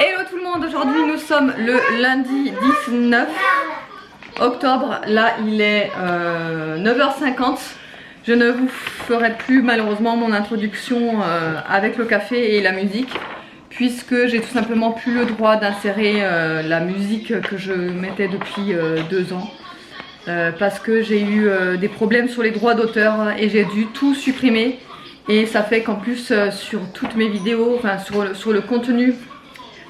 Hello tout le monde, aujourd'hui nous sommes le lundi 19 octobre. Là il est 9h50. Je ne vous ferai plus malheureusement mon introduction avec le café et la musique, puisque j'ai tout simplement plus le droit d'insérer la musique que je mettais depuis 2 ans. Parce que j'ai eu des problèmes sur les droits d'auteur et j'ai dû tout supprimer. Et ça fait qu'en plus sur toutes mes vidéos, enfin sur le contenu,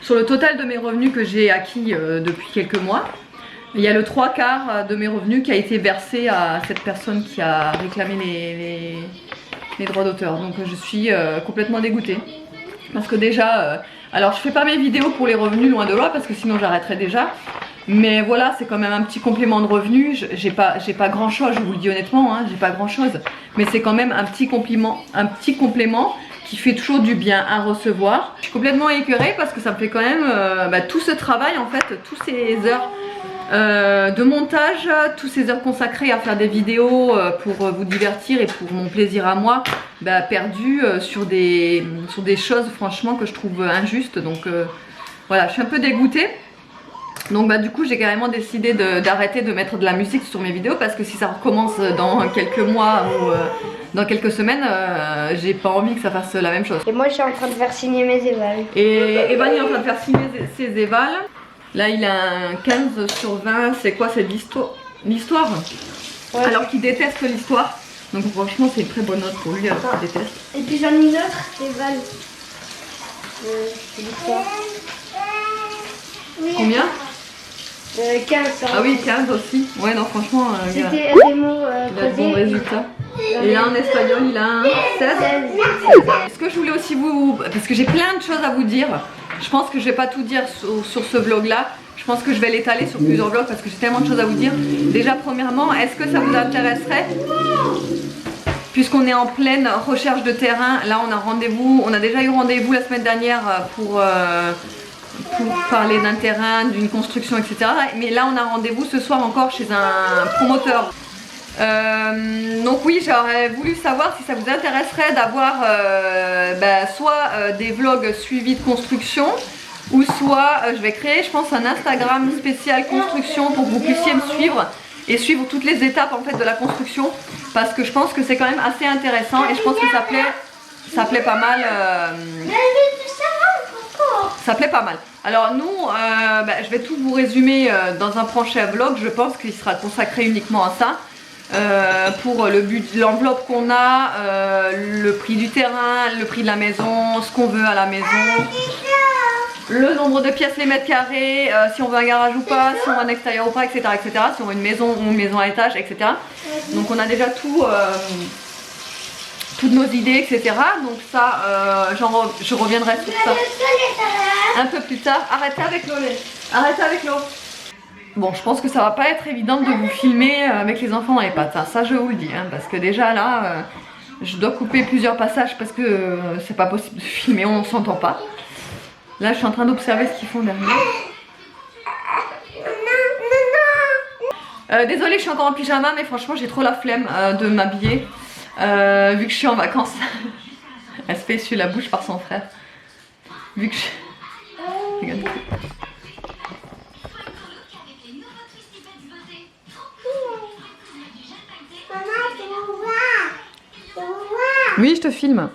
sur le total de mes revenus que j'ai acquis depuis quelques mois, il y a le 3/4 de mes revenus qui a été versé à cette personne qui a réclamé les droits d'auteur. Donc je suis complètement dégoûtée. Parce que déjà, alors je fais pas mes vidéos pour les revenus, loin de là, parce que sinon j'arrêterais déjà. Mais voilà, c'est quand même un petit complément de revenus. J'ai pas grand chose, je vous le dis honnêtement, hein, j'ai pas grand chose. Mais c'est quand même un petit complément qui fait toujours du bien à recevoir. Je suis complètement écœurée parce que ça me fait quand même tout ce travail en fait, toutes ces heures de montage, toutes ces heures consacrées à faire des vidéos pour vous divertir et pour mon plaisir à moi, perdues sur des choses franchement que je trouve injustes. Donc voilà, je suis un peu dégoûtée. Donc du coup j'ai carrément décidé d'arrêter de mettre de la musique sur mes vidéos, parce que si ça recommence dans quelques mois ou dans quelques semaines, j'ai pas envie que ça fasse la même chose. Et moi je suis en train de faire signer mes évals. Et Evan est en train de faire signer ses évals. Là il a un 15/20, c'est quoi, c'est l'histoire ouais. Alors qu'il déteste l'histoire. Donc franchement c'est une très bonne note pour lui alors qu'il déteste. Et puis j'en ai une autre, éval. C'est l'histoire. Oui. Combien 15. Ah oui, 15 aussi. Ouais, non, franchement, c'était des mots il a de bons résultats. Et là en espagnol, il a un 16. Ce que je voulais aussi parce que j'ai plein de choses à vous dire. Je pense que je vais pas tout dire sur ce vlog là. Je pense que je vais l'étaler sur plusieurs vlogs parce que j'ai tellement de choses à vous dire. Déjà, premièrement, est-ce que ça vous intéresserait? Puisqu'on est en pleine recherche de terrain, là on a rendez-vous, on a déjà eu rendez-vous la semaine dernière pour parler d'un terrain, d'une construction, etc. Mais là on a rendez-vous ce soir encore chez un promoteur. Donc oui, j'aurais voulu savoir si ça vous intéresserait d'avoir soit des vlogs suivis de construction, ou soit je vais créer, je pense, un Instagram spécial construction pour que vous puissiez me suivre et suivre toutes les étapes en fait de la construction, parce que je pense que c'est quand même assez intéressant et je pense que ça plaît pas mal. Ça plaît pas mal. Alors nous, je vais tout vous résumer dans un prochain vlog. Je pense qu'il sera consacré uniquement à ça. Pour le but de l'enveloppe qu'on a, le prix du terrain, le prix de la maison, ce qu'on veut à la maison, le nombre de pièces, les mètres carrés, si on veut un garage ou pas, si on veut un extérieur ou pas, etc., etc. Si on veut une maison ou une maison à étage, etc. Donc on a déjà tout, toutes nos idées, etc. Donc ça, je reviendrai sur ça un peu plus tard. Arrêtez avec l'eau, arrêtez avec l'eau. Bon, je pense que ça va pas être évident de vous filmer avec les enfants dans les pattes, hein. Ça je vous le dis, hein, parce que déjà là, je dois couper plusieurs passages parce que c'est pas possible de filmer, on s'entend pas. Là, je suis en train d'observer ce qu'ils font derrière. Désolée, je suis encore en pyjama, mais franchement, j'ai trop la flemme de m'habiller. Vu que je suis en vacances. Elle se fait essuyer la bouche par son frère. Vu que je... Regarde. Oui, je te filme.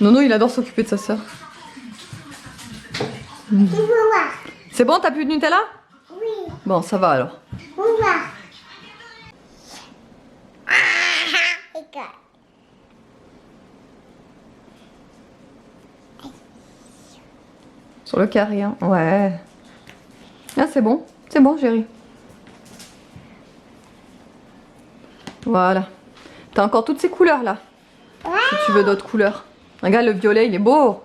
Nono, il adore s'occuper de sa soeur. C'est bon, t'as plus de Nutella? Oui. Bon, ça va alors. Sur le carré, hein. Ouais. Ah, c'est bon, chérie. Voilà. T'as encore toutes ces couleurs là. Si tu veux d'autres couleurs. Regarde, le violet, il est beau.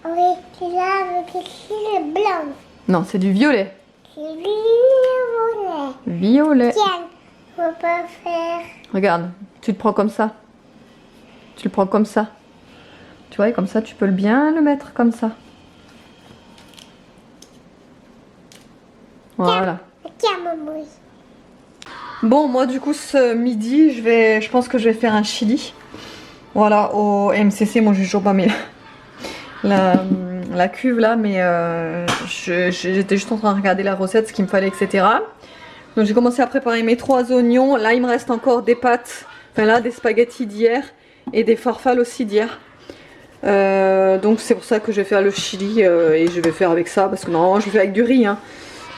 Oui, c'est là, le blanc. Non, c'est du violet. C'est violet. Violet. Tiens, on peut faire... Regarde, tu le prends comme ça. Tu le prends comme ça. Tu vois, et comme ça, tu peux bien le mettre comme ça. Voilà. Tiens, maman. Bon, moi du coup ce midi, je pense que je vais faire un chili. Voilà, au MCC, moi j'ai toujours pas la cuve là, mais j'étais juste en train de regarder la recette, ce qu'il me fallait, etc. Donc j'ai commencé à préparer mes 3 oignons. Là il me reste encore des pâtes, enfin là des spaghettis d'hier et des farfales aussi d'hier. Donc c'est pour ça que je vais faire le chili et je vais faire avec ça, parce que normalement je le fais avec du riz, hein.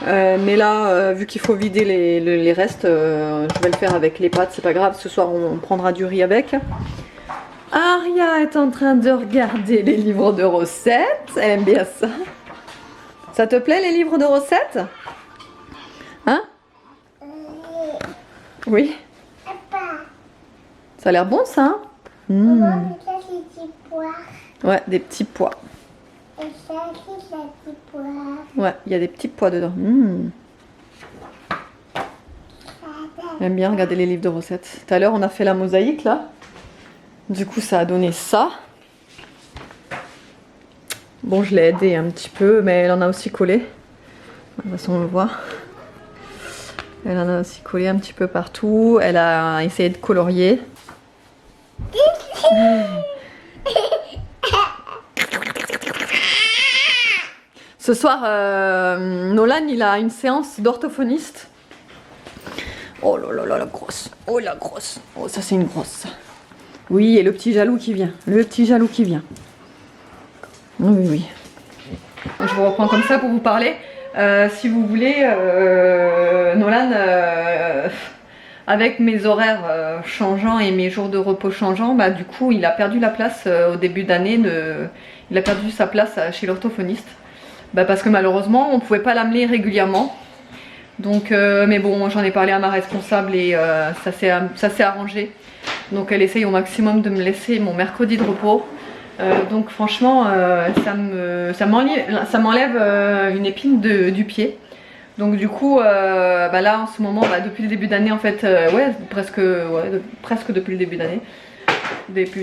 Mais là vu qu'il faut vider les restes, je vais le faire avec les pâtes, c'est pas grave, ce soir on prendra du riz avec. Aria est en train de regarder les livres de recettes, elle aime bien ça. Ça te plaît les livres de recettes? Hein? Oui. Ça a l'air bon ça, hein? Ouais, des petits pois. Et ça, c'est la petite poire. Ouais, il y a des petits pois dedans. J'aime bien regarder les livres de recettes. Tout à l'heure, on a fait la mosaïque là. Du coup, ça a donné ça. Bon, je l'ai aidée un petit peu, mais elle en a aussi collé. De toute façon, on le voit. Elle en a aussi collé un petit peu partout. Elle a essayé de colorier. Ce soir, Nolan, il a une séance d'orthophoniste. Oh là là là, la grosse. Oh la grosse. Oh, ça c'est une grosse. Oui, et le petit jaloux qui vient. Le petit jaloux qui vient. Oui, oui. Je vous reprends comme ça pour vous parler. Si vous voulez, Nolan, avec mes horaires changeants et mes jours de repos changeants, bah, du coup, il a perdu la place au début d'année. Il a perdu sa place chez l'orthophoniste. Bah, parce que malheureusement, on ne pouvait pas l'amener régulièrement. Donc, mais bon, j'en ai parlé à ma responsable et ça s'est arrangé. Donc elle essaye au maximum de me laisser mon mercredi de repos. Donc franchement, ça m'enlève une épine du pied. Donc du coup, bah là en ce moment, bah, depuis le début d'année en fait, presque depuis le début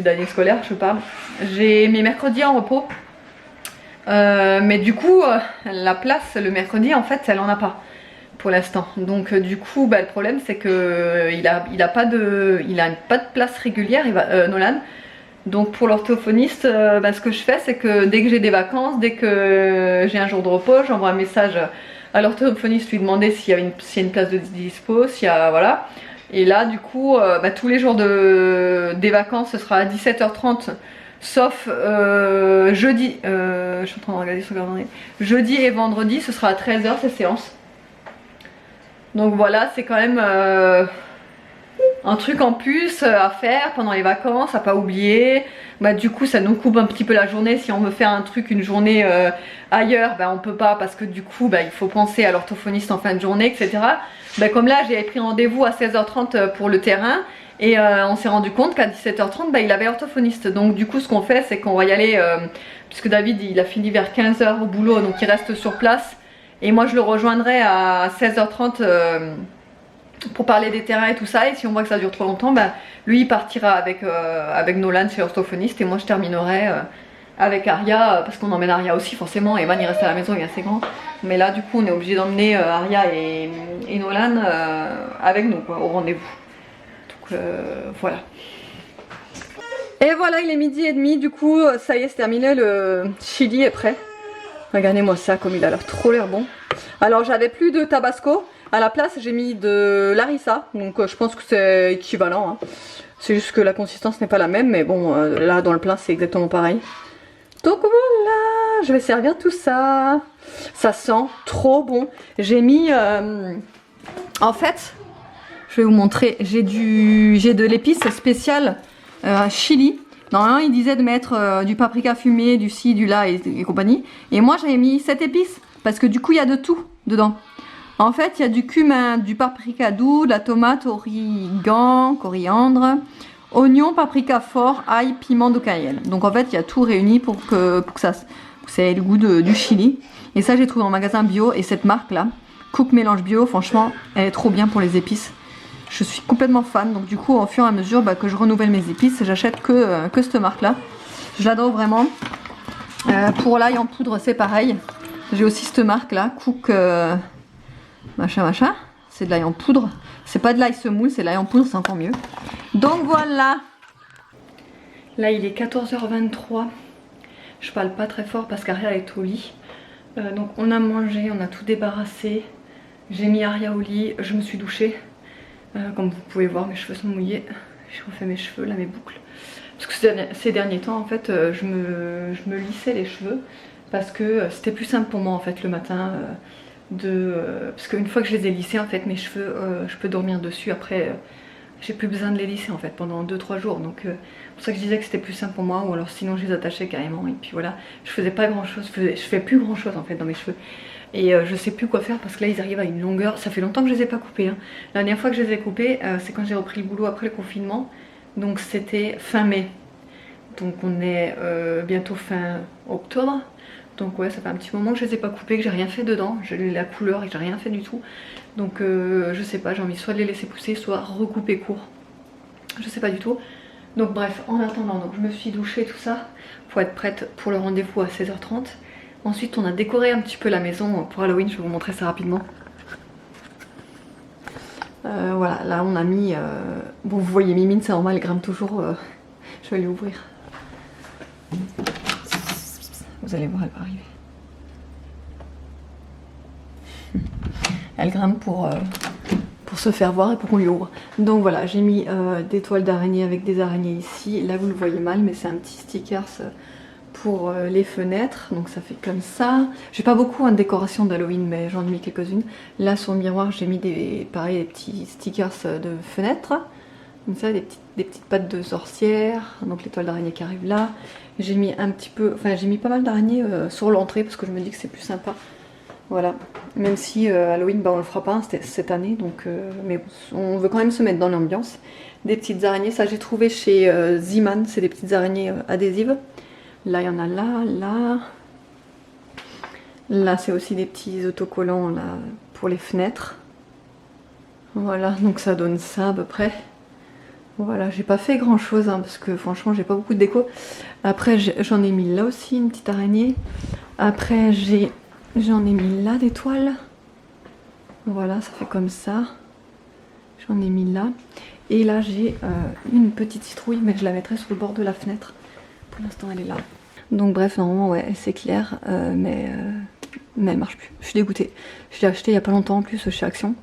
d'année scolaire je parle, j'ai mes mercredis en repos. Mais du coup, la place le mercredi en fait, elle en a pas pour l'instant. Donc du coup, bah, le problème c'est que il a pas de place régulière, Nolan. Donc pour l'orthophoniste, bah, ce que je fais c'est que dès que j'ai des vacances, dès que j'ai un jour de repos, j'envoie un message à l'orthophoniste lui demander s'il y a une place de dispo, s'il y a, voilà. Et là du coup, bah, tous les jours des vacances ce sera à 17h30 sauf jeudi, je suis en train de regarder sur le calendrier, jeudi et vendredi ce sera à 13h ces séances. Donc voilà, c'est quand même un truc en plus à faire pendant les vacances, à pas oublier. Bah, du coup ça nous coupe un petit peu la journée. Si on veut faire un truc une journée ailleurs, bah, on peut pas parce que du coup bah, il faut penser à l'orthophoniste en fin de journée, etc. Bah, comme là j'avais pris rendez-vous à 16h30 pour le terrain. Et on s'est rendu compte qu'à 17h30 bah, il avait orthophoniste. Donc du coup ce qu'on fait c'est qu'on va y aller, puisque David il a fini vers 15h au boulot, donc il reste sur place. Et moi je le rejoindrai à 16h30 pour parler des terrains et tout ça. Et si on voit que ça dure trop longtemps, bah, lui il partira avec Nolan chez l'orthophoniste. Et moi je terminerai avec Aria, parce qu'on emmène Aria aussi forcément. Evan il reste à la maison, il est assez grand. Mais là du coup on est obligé d'emmener Aria et Nolan avec nous quoi, au rendez-vous. Donc voilà. Et voilà, il est 12h30, du coup ça y est c'est terminé, le chili est prêt. Regardez-moi ça, comme il a l'air bon. Alors j'avais plus de tabasco, à la place j'ai mis de larissa, donc je pense que c'est équivalent, hein. C'est juste que la consistance n'est pas la même, mais bon là dans le plat c'est exactement pareil. Donc voilà, je vais servir tout ça. Ça sent trop bon. J'ai mis, en fait, je vais vous montrer, j'ai de l'épice spéciale chili. Normalement, il disait de mettre du paprika fumé, du ci, du là et compagnie. Et moi, j'avais mis cette épice parce que du coup, il y a de tout dedans. En fait, il y a du cumin, du paprika doux, de la tomate, origan, coriandre, oignon, paprika fort, ail, piment de cayenne. Donc en fait, il y a tout réuni pour que ça ait le goût du chili. Et ça, j'ai trouvé en magasin bio. Et cette marque-là, Cook Mélange Bio, franchement, elle est trop bien pour les épices. Je suis complètement fan, donc du coup au fur et à mesure que je renouvelle mes épices, j'achète que cette marque là. Je l'adore vraiment. Pour l'ail en poudre c'est pareil. J'ai aussi cette marque là, Cook machin. C'est de l'ail en poudre. C'est pas de l'ail semoule, c'est de l'ail en poudre, c'est encore mieux. Donc voilà. Là il est 14h23. Je parle pas très fort parce qu'Aria est au lit. Donc on a mangé, on a tout débarrassé. J'ai mis Aria au lit, je me suis douchée. Comme vous pouvez voir, mes cheveux sont mouillés. J'ai refait mes cheveux, là mes boucles. Parce que ces derniers temps en fait je me lissais les cheveux. Parce que c'était plus simple pour moi en fait le matin. Parce qu'une fois que je les ai lissés en fait mes cheveux, je peux dormir dessus. Après j'ai plus besoin de les lisser en fait pendant 2-3 jours. Donc c'est pour ça que je disais que c'était plus simple pour moi. Ou alors sinon je les attachais carrément. Et puis voilà, je faisais pas grand chose. Je fais plus grand chose en fait dans mes cheveux. Et je sais plus quoi faire parce que là ils arrivent à une longueur. Ça fait longtemps que je les ai pas coupés hein. La dernière fois que je les ai coupés c'est quand j'ai repris le boulot après le confinement. Donc c'était fin mai. Donc on est bientôt fin octobre. Donc ouais, ça fait un petit moment que je les ai pas coupés, que j'ai rien fait dedans. J'ai la couleur et que j'ai rien fait du tout. Donc je sais pas, j'ai envie soit de les laisser pousser, soit recouper court. Je sais pas du tout. Donc bref, en attendant, donc je me suis douchée tout ça pour être prête pour le rendez-vous à 16h30. Ensuite on a décoré un petit peu la maison pour Halloween, je vais vous montrer ça rapidement. Voilà, là on a mis... Bon vous voyez Mimine, c'est normal, elle grimpe toujours. Je vais lui ouvrir. Vous allez voir, elle va arriver. Elle grimpe pour se faire voir et pour qu'on lui ouvre. Donc voilà, j'ai mis des toiles d'araignée avec des araignées ici. Là vous le voyez mal, mais c'est un petit stickers pour les fenêtres. Donc ça fait comme ça. J'ai pas beaucoup de décoration d'Halloween, mais j'en ai mis quelques-unes. Là sur le miroir, j'ai mis des petits stickers de fenêtres. Comme ça, des petites pattes de sorcière. Donc les toiles d'araignée qui arrivent là. J'ai mis un petit peu, enfin j'ai mis pas mal d'araignées sur l'entrée parce que je me dis que c'est plus sympa. Voilà. Même si Halloween, bah, on le fera pas cette année, donc mais bon, on veut quand même se mettre dans l'ambiance. Des petites araignées, ça j'ai trouvé chez Ziman, c'est des petites araignées adhésives. Là il y en a là. Là c'est aussi des petits autocollants là pour les fenêtres. Voilà, donc ça donne ça à peu près. Voilà, j'ai pas fait grand chose hein, parce que franchement j'ai pas beaucoup de déco. Après j'en ai mis là aussi une petite araignée. Après j'en ai mis là des toiles. Voilà, ça fait comme ça. J'en ai mis là. Et là j'ai une petite citrouille, mais je la mettrai sur le bord de la fenêtre. Pour l'instant elle est là. Donc bref, normalement ouais, c'est clair, mais elle marche plus. Je suis dégoûtée. Je l'ai acheté il y a pas longtemps en plus chez Action.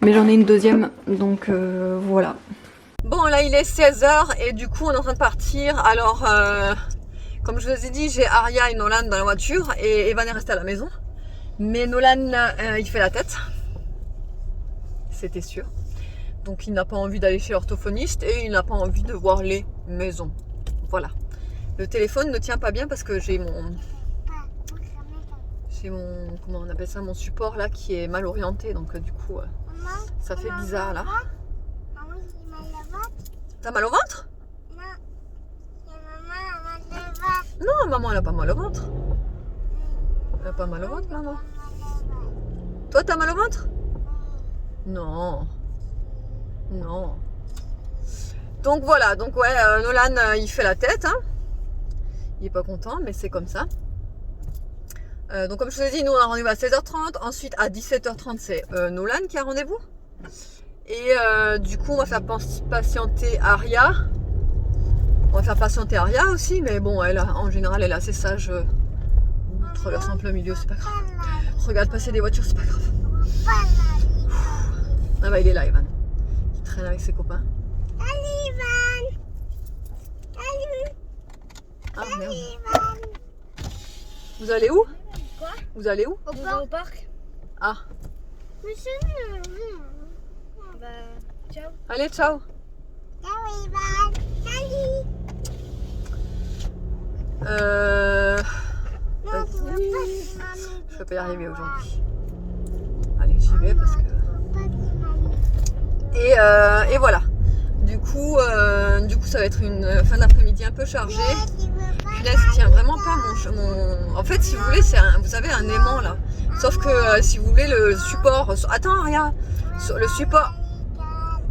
Mais j'en ai une deuxième, donc voilà. Bon là il est 16h et du coup on est en train de partir. Alors comme je vous ai dit, j'ai Aria et Nolan dans la voiture et Evan est resté à la maison. Mais Nolan il fait la tête, c'était sûr. Donc il n'a pas envie d'aller chez l'orthophoniste et il n'a pas envie de voir les maisons. Voilà. Le téléphone ne tient pas bien parce que j'ai mon comment on appelle ça, mon support là qui est mal orienté, donc du coup ça fait bizarre là. T'as mal au ventre? Non, maman elle a pas mal au ventre. Elle a pas mal au ventre, maman. Toi t'as mal au ventre? Non. Non. Donc voilà, donc ouais, Nolan il fait la tête, hein. Il est pas content, mais c'est comme ça. Donc comme je vous ai dit, nous on a rendez-vous à 16h30, ensuite à 17h30 c'est Nolan qui a rendez-vous. Et du coup on va faire patienter Aria. On va faire patienter Aria aussi, mais bon elle en général elle est assez sage. Traverse en plein milieu, c'est pas grave. Regarde passer des voitures, c'est pas grave. Ah bah il est là Evan. Il traîne avec ses copains. Salut Evan. Salut. Ah merde. Vous allez où? Quoi? Vous allez où? Au parc. Ah. Mais c'est bah, ciao. Allez, ciao. Ciao Evan. Salut. Non, tu vas pas. Je peux pas y arriver aujourd'hui. Allez, j'y vais parce que... Et voilà. Du coup, ça va être une fin d'après-midi un peu chargée. Puis là, je tiens vraiment pas mon... En fait, si vous voulez, vous avez un aimant là. Sauf que si vous voulez, le support... Attends, regarde. Le support...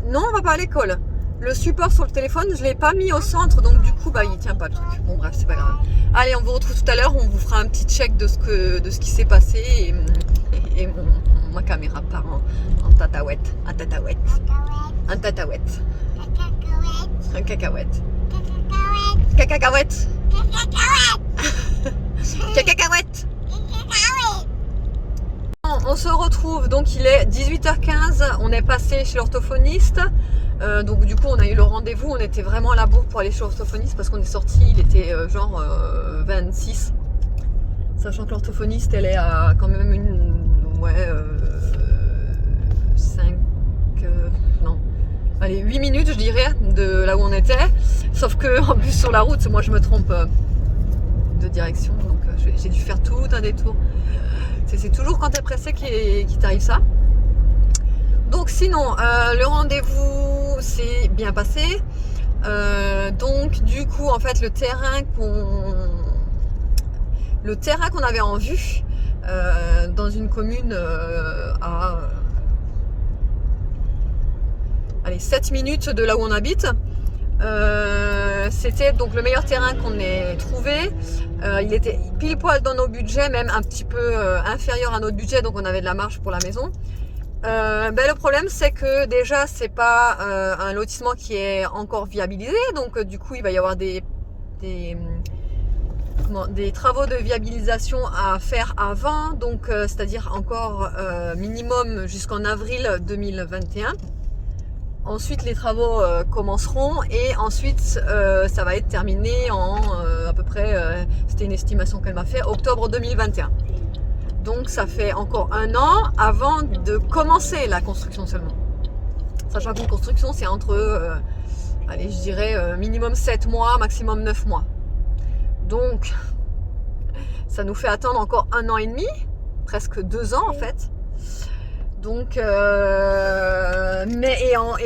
Non, on va pas à l'école. Le support sur le téléphone, je l'ai pas mis au centre, donc du coup, bah, il tient pas le truc. Bon, bref, c'est pas grave. Allez, on vous retrouve tout à l'heure. On vous fera un petit check de ce qui s'est passé et ma caméra part en tataouette. Un tataouette. Un tataouette. Un cacahuète. Cacahuète. Donc il est 18h15, on est passé chez l'orthophoniste. Donc du coup on a eu le rendez-vous, on était vraiment à la bourre pour aller chez l'orthophoniste parce qu'on est sorti, il était genre 26. Sachant que l'orthophoniste elle est à quand même une 5 non. Allez, 8 minutes je dirais de là où on était. Sauf que en plus sur la route, moi je me trompe de direction, donc j'ai dû faire tout un détour. C'est toujours quand t'es pressé qu'il t'arrive ça. Donc sinon, le rendez-vous s'est bien passé. Donc du coup, en fait, le terrain qu'on avait en vue dans une commune à allez, 7 minutes de là où on habite, c'était donc le meilleur terrain qu'on ait trouvé. Il était pile poil dans nos budgets, même un petit peu inférieur à notre budget, donc on avait de la marge pour la maison. Le problème c'est que déjà c'est pas un lotissement qui est encore viabilisé, donc du coup il va y avoir des travaux de viabilisation à faire avant, donc c'est-à-dire encore minimum jusqu'en avril 2021. Ensuite les travaux commenceront et ensuite ça va être terminé en à peu près, c'était une estimation qu'elle m'a fait, octobre 2021. Donc ça fait encore un an avant de commencer la construction seulement. Sachant qu'une construction c'est entre, allez je dirais minimum 7 mois, maximum 9 mois. Donc ça nous fait attendre encore un an et demi, presque 2 ans en fait. Donc,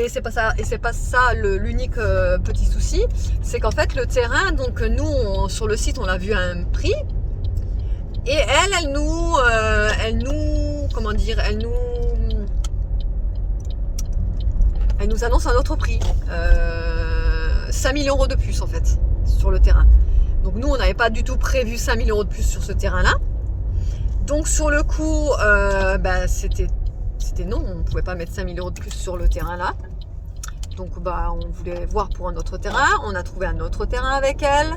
c'est pas ça, l'unique petit souci, c'est qu'en fait le terrain, donc nous sur le site on l'a vu à un prix, et elle nous, comment dire, elle nous annonce un autre prix, 5000 € de plus en fait sur le terrain. Donc nous on n'avait pas du tout prévu 5000 € de plus sur ce terrain-là. Donc sur le coup, c'était non, on ne pouvait pas mettre 5000 € de plus sur le terrain là. Donc on voulait voir pour un autre terrain, on a trouvé un autre terrain avec elle,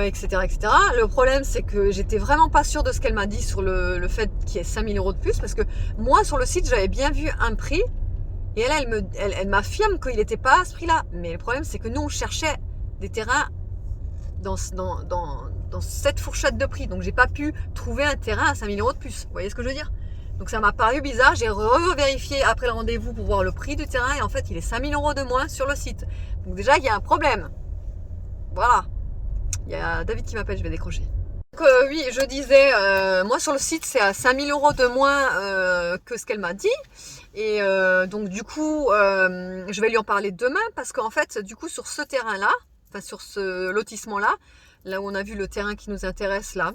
etc., etc. Le problème c'est que j'étais vraiment pas sûre de ce qu'elle m'a dit sur le fait qu'il y ait 5000 € de plus, parce que moi sur le site j'avais bien vu un prix, et elle m'affirme qu'il n'était pas à ce prix là. Mais le problème c'est que nous on cherchait des terrains dans cette fourchette de prix, donc j'ai pas pu trouver un terrain à 5000 € de plus, vous voyez ce que je veux dire? Donc ça m'a paru bizarre, j'ai revérifié après le rendez-vous pour voir le prix du terrain, et en fait il est 5000 € de moins sur le site. Donc déjà il y a un problème. Voilà. Il y a David qui m'appelle, je vais décrocher. Donc oui, je disais, moi sur le site c'est à 5000 € de moins que ce qu'elle m'a dit. Et donc du coup, je vais lui en parler demain, parce qu'en fait, du coup sur ce terrain-là, enfin sur ce lotissement-là, là où on a vu le terrain qui nous intéresse là,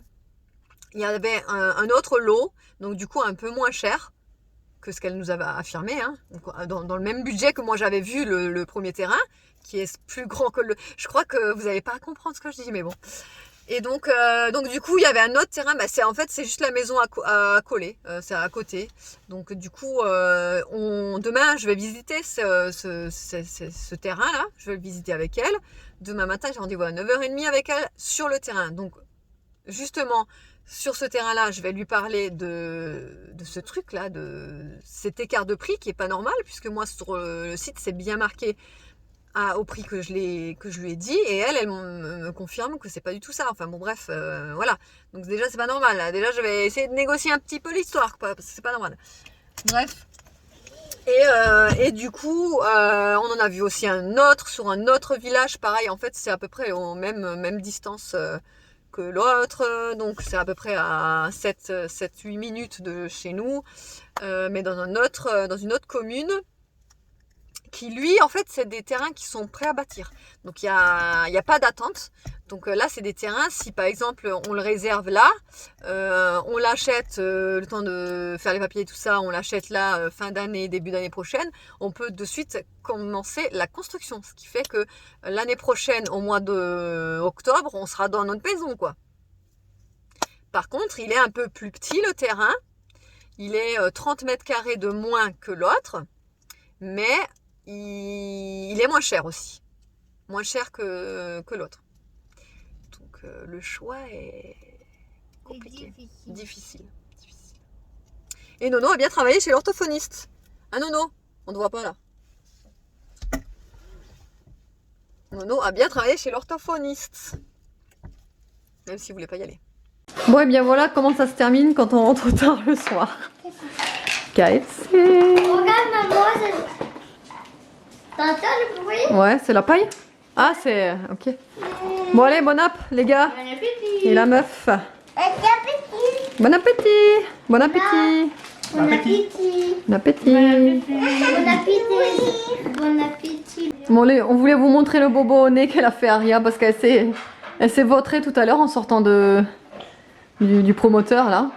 il y avait un autre lot, donc du coup un peu moins cher que ce qu'elle nous avait affirmé, hein. Donc, dans le même budget que moi j'avais vu le premier terrain, qui est plus grand que le... Je crois que vous n'allez pas comprendre ce que je dis, mais bon. Et donc du coup il y avait un autre terrain, c'est juste la maison à coller, c'est à côté. Donc du coup demain je vais visiter ce terrain là, je vais le visiter avec elle. Demain matin j'ai rendez-vous à 9h30 avec elle sur le terrain. Donc justement sur ce terrain là je vais lui parler de ce truc là, de cet écart de prix qui est pas normal, puisque moi sur le site c'est bien marqué au prix que je lui ai dit, et elle me confirme que c'est pas du tout ça. Enfin bon bref, voilà. Donc déjà c'est pas normal. Là. Déjà je vais essayer de négocier un petit peu l'histoire, parce que c'est pas normal. Bref. Et du coup, on en a vu aussi un autre sur un autre village. Pareil, en fait c'est à peu près aux même distance que l'autre. Donc c'est à peu près à 7-8 minutes de chez nous, mais dans une autre commune. Qui lui en fait c'est des terrains qui sont prêts à bâtir, donc il y a pas d'attente. Donc là c'est des terrains, si par exemple on le réserve là, on l'achète le temps de faire les papiers et tout ça, on l'achète là fin d'année, début d'année prochaine, on peut de suite commencer la construction, ce qui fait que l'année prochaine au mois de octobre on sera dans notre maison quoi. Par contre il est un peu plus petit le terrain, il est 30 mètres carrés de moins que l'autre, mais il est moins cher aussi, moins cher que l'autre. Donc le choix est compliqué, difficile. Et Nono a bien travaillé chez l'orthophoniste. Ah Nono, on ne voit pas là. Nono a bien travaillé chez l'orthophoniste. Même s'il voulait pas y aller. Bon et bien voilà comment ça se termine quand on rentre tard le soir. KFC. Regarde maman, t'entends le bruit? Ouais, c'est la paille. Ah c'est... ok. Bon allez, bon app les gars. Bon appétit. Et la meuf. Bon appétit. Bon appétit. Bon appétit. Bon appétit. Bon appétit. Bon appétit. Bon appétit. Bon allez, on voulait vous montrer le bobo au nez qu'elle a fait Aria parce qu'elle s'est vautrée tout à l'heure en sortant du promoteur là.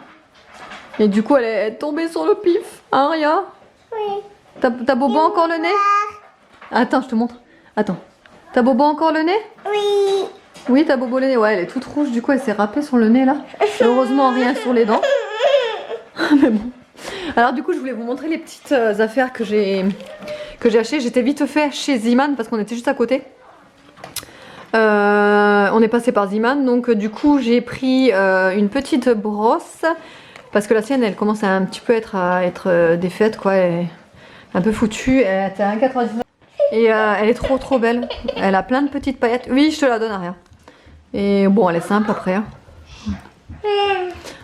Et du coup elle est tombée sur le pif. Hein Aria? Oui. T'as bobo encore le nez? Attends, je te montre. Attends. T'as bobo encore le nez? Oui. Oui, t'as bobo le nez. Ouais, elle est toute rouge, du coup elle s'est râpée sur le nez là. Heureusement rien sur les dents. Mais bon. Alors du coup je voulais vous montrer les petites affaires que j'ai achetées. J'étais vite fait chez Ziman parce qu'on était juste à côté. On est passé par Ziman, donc du coup j'ai pris une petite brosse parce que la sienne elle commence à un petit peu à être défaite quoi, elle est un peu foutue. Elle était à 1,99 et elle est trop belle. Elle a plein de petites paillettes. Oui, je te la donne à rien. Et bon, elle est simple après. Hein.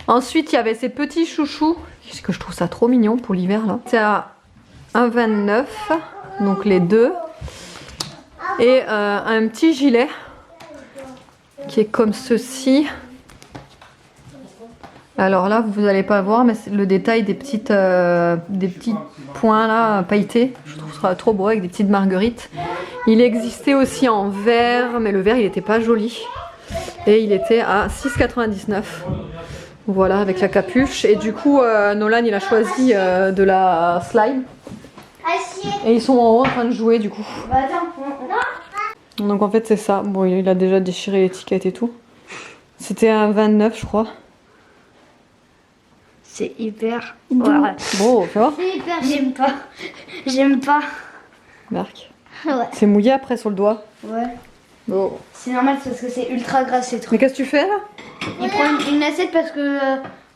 Ensuite, il y avait ces petits chouchous que je trouve ça trop mignon pour l'hiver là. C'est à 1,29 donc les deux. Et un petit gilet qui est comme ceci. Alors là vous n'allez pas voir mais c'est le détail des petits points là pailletés. Je trouve ça trop beau avec des petites marguerites. Il existait aussi en vert mais le vert il n'était pas joli. Et il était à 6,99. Voilà avec la capuche. Et du coup Nolan il a choisi de la slime. Et ils sont en haut en train de jouer du coup. Bah attends, Donc en fait c'est ça. Bon il a déjà déchiré l'étiquette et tout. C'était un 29 je crois. C'est hyper... Ouais. Bon, fais voir. c'est hyper. J'aime pas. J'aime pas. Marc. Ouais. C'est mouillé après sur le doigt. Ouais. Bon. C'est normal parce que c'est ultra gras ces Mais trucs. qu'est-ce que tu fais là? Il prend une assiette parce que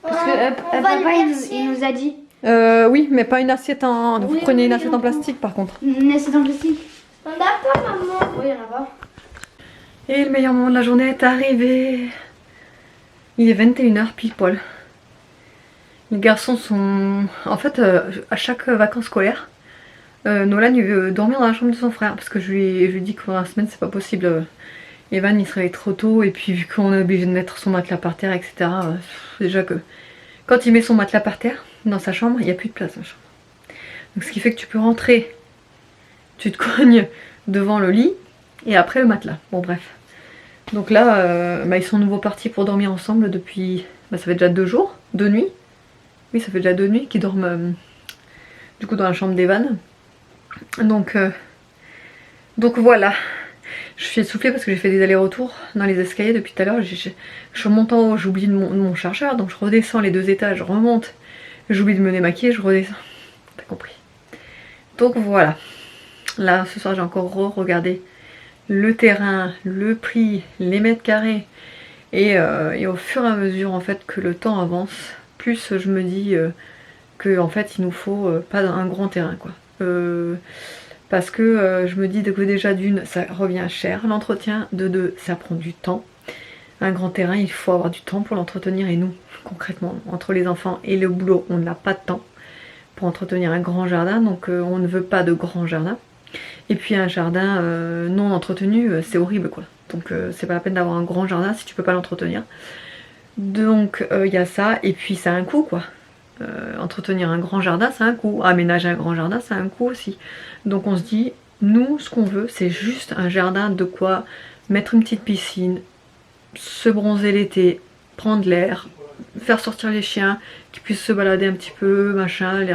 on va papa le verser. il nous a dit Oui, mais pas une assiette en... Vous Oui, prenez une oui, assiette en plastique par contre. une assiette en plastique. On n'a pas maman. Oui, il y en a pas. Et le meilleur moment de la journée est arrivé. Il est 21h pile poil. Les garçons sont... En fait, à chaque vacances scolaires, Nolan il veut dormir dans la chambre de son frère parce que je lui ai dit que pendant la semaine c'est pas possible. Evan il se réveille trop tôt et puis vu qu'on est obligé de mettre son matelas par terre etc. Déjà que quand il met son matelas par terre dans sa chambre il n'y a plus de place dans la chambre. Donc ce qui fait que tu peux rentrer, tu te cognes devant le lit et après le matelas. Bon bref. Donc là ils sont nouveau partis pour dormir ensemble depuis... ça fait déjà 2 jours, 2 nuits. Oui, ça fait déjà 2 nuits qu'ils dorment du coup dans la chambre d'Evan. Donc voilà. Je suis essoufflée parce que j'ai fait des allers-retours dans les escaliers depuis tout à l'heure. Je remonte en haut, j'oublie mon chargeur, donc je redescends les 2 étages, je remonte. J'oublie de me démaquiller, je redescends. T'as compris. Donc voilà. Là, ce soir, j'ai encore regardé le terrain, le prix, les mètres carrés. Et au fur et à mesure en fait que le temps avance, plus je me dis que en fait il nous faut pas un grand terrain quoi. Parce que je me dis que déjà d'une ça revient cher, l'entretien, de deux ça prend du temps. Un grand terrain il faut avoir du temps pour l'entretenir et nous concrètement entre les enfants et le boulot on n'a pas de temps pour entretenir un grand jardin donc on ne veut pas de grand jardin. Et puis un jardin non entretenu c'est horrible quoi. Donc c'est pas la peine d'avoir un grand jardin si tu peux pas l'entretenir. Donc il y a ça et puis ça a un coût quoi. Entretenir un grand jardin ça a un coût. Aménager un grand jardin ça a un coût aussi. Donc on se dit nous ce qu'on veut c'est juste un jardin de quoi mettre une petite piscine, se bronzer l'été, prendre l'air, faire sortir les chiens, qu'ils puissent se balader un petit peu, machin.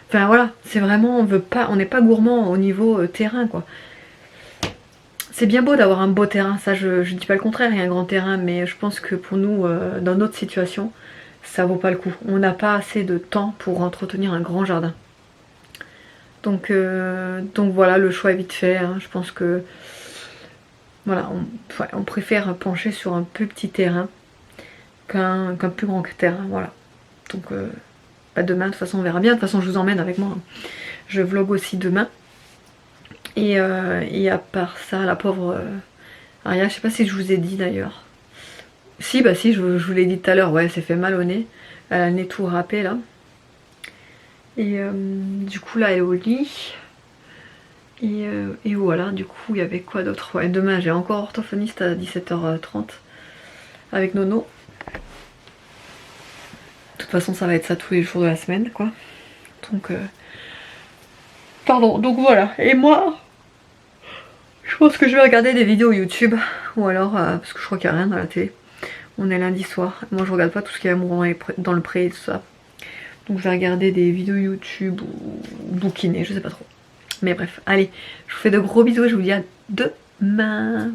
Enfin voilà, c'est vraiment on n'est pas gourmand au niveau terrain quoi. C'est bien beau d'avoir un beau terrain, ça je dis pas le contraire, il y a un grand terrain, mais je pense que pour nous, dans notre situation, ça vaut pas le coup. On n'a pas assez de temps pour entretenir un grand jardin. Donc voilà, le choix est vite fait, hein. Je pense que voilà, on préfère pencher sur un plus petit terrain qu'un plus grand terrain, voilà. Donc Pas demain, de toute façon on verra bien, de toute façon je vous emmène avec moi. Je vlog aussi demain. Et à part ça, la pauvre Aria, je sais pas si je vous ai dit d'ailleurs. Si, bah si, je vous l'ai dit tout à l'heure, ouais, elle s'est fait mal au nez. Elle a le nez tout râpé là. Et du coup là elle est au lit. Et voilà, du coup il y avait quoi d'autre? Ouais, demain j'ai encore orthophoniste à 17h30 avec Nono. De toute façon ça va être ça tous les jours de la semaine quoi. Donc pardon, donc voilà. Et moi je pense que je vais regarder des vidéos YouTube. Ou alors, parce que je crois qu'il n'y a rien dans la télé. On est lundi soir. Moi je regarde pas tout ce qui est amour dans le pré et tout ça. Donc je vais regarder des vidéos YouTube ou bouquiner, je sais pas trop. Mais bref, allez, je vous fais de gros bisous et je vous dis à demain.